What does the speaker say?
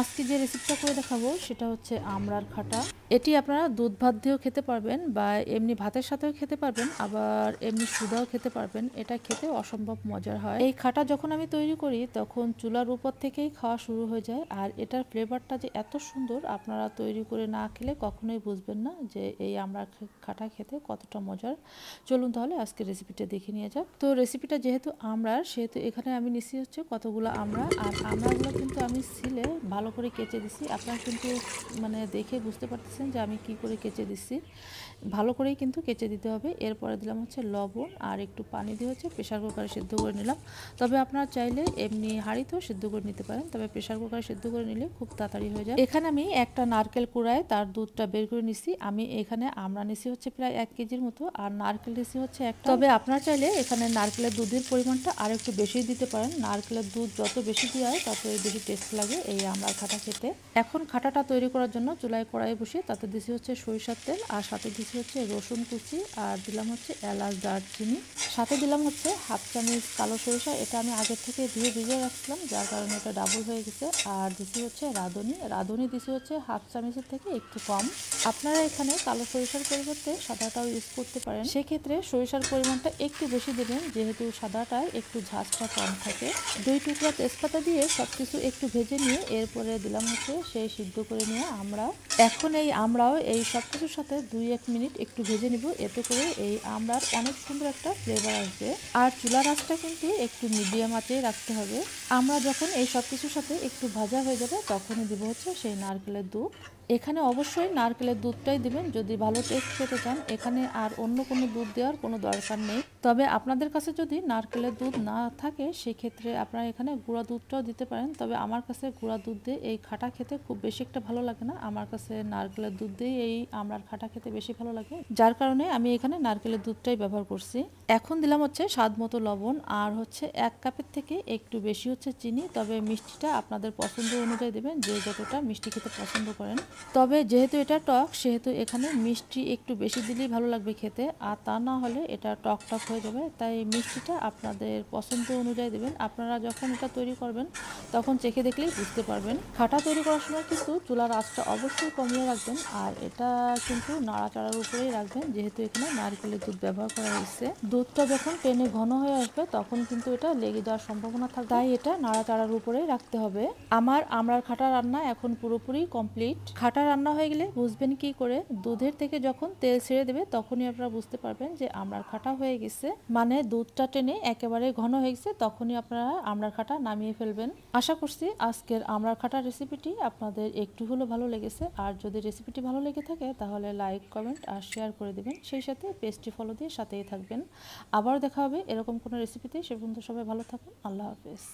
আজকে যে রেসিপিটা করে দেখাবো সেটা হচ্ছে আমড়ার খাটা। এটি আপনারা দুধ ভাত দিয়েও খেতে পারবেন বা এমনি ভাতের সাথেও খেতে পারবেন, আবার এমনি সুদাও খেতে পারবেন। এটা খেতে অসম্ভব মজার হয়। এই খাটা যখন আমি তৈরি করি তখন চুলার উপর থেকেই খাওয়া শুরু হয়ে যায়, আর এটার ফ্লেভারটা যে এত সুন্দর আপনারা তৈরি করে না খেলে কখনোই বুঝবেন না যে এই আমড়ার খাটা খেতে কতটা মজার। চলুন তাহলে আজকে রেসিপিটা দেখে নিয়ে যাক। তো রেসিপিটা যেহেতু আমড়ার, সেহেতু এখানে আমি নিচ্ছি হচ্ছে কতগুলো আমড়া, আর আমড়াগুলো কিন্তু আমি সিলে ভালো করে কেচে দিছি। আপনারা কিন্তু মানে দেখে বুঝতে পারতেছেন যে আমি কি করে কেচে দিচ্ছি। ভালো করেই কিন্তু কেচে দিতে হবে। এরপরে দিলাম হচ্ছে লবণ আর একটু পানি দিয়ে হচ্ছে প্রেশার কুকারে সিদ্ধ করে নিলাম। তবে আপনারা চাইলে এমনি হাঁড়িতেও সিদ্ধ করে নিতে পারেন, তবে প্রেশার কুকারে সিদ্ধ করে নিলে খুব তাড়াতাড়ি হয়ে যায়। এখানে আমি একটা নারকেল কুড়ায় তার দুধটা বের করে নিছি। আমি এখানে আমড়া নিছি হচ্ছে প্রায় 1 কেজির মতো, আর নারকেল নিছি হচ্ছে একটা। তবে আপনারা চাইলে এখানে নারকেলের দুধের পরিমাণটা আর একটু বেশি দিতে পারেন। নারকেলের দুধ যত বেশি দেওয়া হয় ততই বেশি টেস্ট লাগে এই আমড়ার খাটা খেতে। এখন খাটাটা তৈরি করার জন্য চুলায় কড়াই বসিয়ে তাতে দিছি হচ্ছে সরিষার তেল, আর সাথে দিছি হচ্ছে রসুন কুচি, আর দিলাম হচ্ছে এলাচ দারচিনি, সাথে দিলাম হচ্ছে হাফ চামচ কালো সরিষা। এটা আমি আগের থেকে ধুয়ে ভিজিয়ে রাখছিলাম, যার কারণে এটা ডাবল হয়ে গেছে। আর দিছি হচ্ছে রাঁধুনি দিছি হচ্ছে হাফ চামচের থেকে একটু কম। আপনারা এখানে কালো সরিষার পরিবর্তে সাদাটাও ইউজ করতে পারেন। সেক্ষেত্রে সরিষার পরিমাণটা একটু বেশি দেবেন, যেহেতু সাদাটায় একটু ঝাঁঝটা কম থাকে। 2 টুকরা তেজপাতা দিয়ে সবকিছু একটু ভেজে নিয়ে এরপরে দিলাম হচ্ছে সেই সিদ্ধ করে নিয়ে আমড়া। এখন এই আমড়াও এই সব কিছুর সাথে 2-1 মিনিট একটু ভেজে নিব, এতে করে এই আমড়ার অনেক সুন্দর একটা ফ্লেভার আসবে। আর চুলার আঁচটা কিন্তু একটু মিডিয়াম আঁচেই রাখতে হবে। আমরা যখন এই সব কিছুর সাথে একটু ভাজা হয়ে যাবে তখনই দিব হচ্ছে সেই নারকেলের দুধ। এখানে অবশ্যই নারকেলের দুধটাই দিবেন যদি ভালো টেস্ট পেতে চান। এখানে আর অন্য কোনো দুধ দেওয়ার কোনো দরকার নেই। তবে আপনাদের কাছে যদি নারকেলের দুধ না থাকে সেক্ষেত্রে আপনারা এখানে গুঁড়া দুধটাও দিতে পারেন। তবে আমার কাছে গুঁড়া দুধ দিয়ে এই খাটা খেতে খুব বেশি একটা ভালো লাগে না। আমার কাছে নারকেলের দুধ দিয়ে এই আমড়ার খাটা খেতে বেশি ভালো লাগে, যার কারণে আমি এখানে নারকেলের দুধটাই ব্যবহার করছি। এখন দিলাম হচ্ছে স্বাদ মতো লবণ, আর হচ্ছে 1 কাপের থেকে একটু বেশি হচ্ছে চিনি। তবে মিষ্টিটা আপনাদের পছন্দ অনুযায়ী দেবেন, যে যতটা মিষ্টি খেতে পছন্দ করেন। তবে যেহেতু এটা টক, সেহেতু এখানে মিষ্টি একটু বেশি দিলেই ভালো লাগবে খেতে, আর তা না হলে এটা টক টক হয়ে যাবে। তাই মিষ্টিটা আপনাদের পছন্দ অনুযায়ী দেবেন। আপনারা যখন এটা তৈরি করবেন তখন চেখে দেখলেই বুঝতে পারবেন। খাটা তৈরি করার সময় কিন্তু চুলার আঁচটা অবশ্যই কমিয়ে রাখবেন, আর এটা কিন্তু নাড়াচাড়ার উপরেই রাখবেন, যেহেতু এখানে নারকেলের দুধ ব্যবহার করা হয়েছে। দুধটা যখন পেনে ঘন হয়ে আসবে তখন কিন্তু এটা লেগে যাওয়ার সম্ভাবনা থাকবে, তাই এটা নাড়াচাড়ার উপরেই রাখতে হবে। আমার আমড়ার খাটা রান্না এখন পুরোপুরি কমপ্লিট। খাটা রান্না হয়ে গেলে বুঝবেন কি করে, দুধের থেকে যখন তেল ছেড়ে দেবে তখনই আপনারা বুঝতে পারবেন যে আমড়ার খাটা হয়ে গেছে, মানে দুধটা টেনে একেবারে ঘন হয়ে গেছে, তখনই আপনারা আমড়ার খাটা নামিয়ে ফেলবেন। আশা করছি আজকের আমড়ার খাটা রেসিপিটি আপনাদের একটু হলেও ভালো লেগেছে। আর যদি রেসিপিটি ভালো লেগে থাকে তাহলে লাইক, কমেন্ট আর শেয়ার করে দেবেন। সেই সাথে পেজটি ফলো দিয়ে সাথেই থাকবেন। আবার দেখা হবে এরকম কোনো রেসিপিতে। সে পর্যন্ত সবাই ভালো থাকুন। আল্লাহ হাফেজ।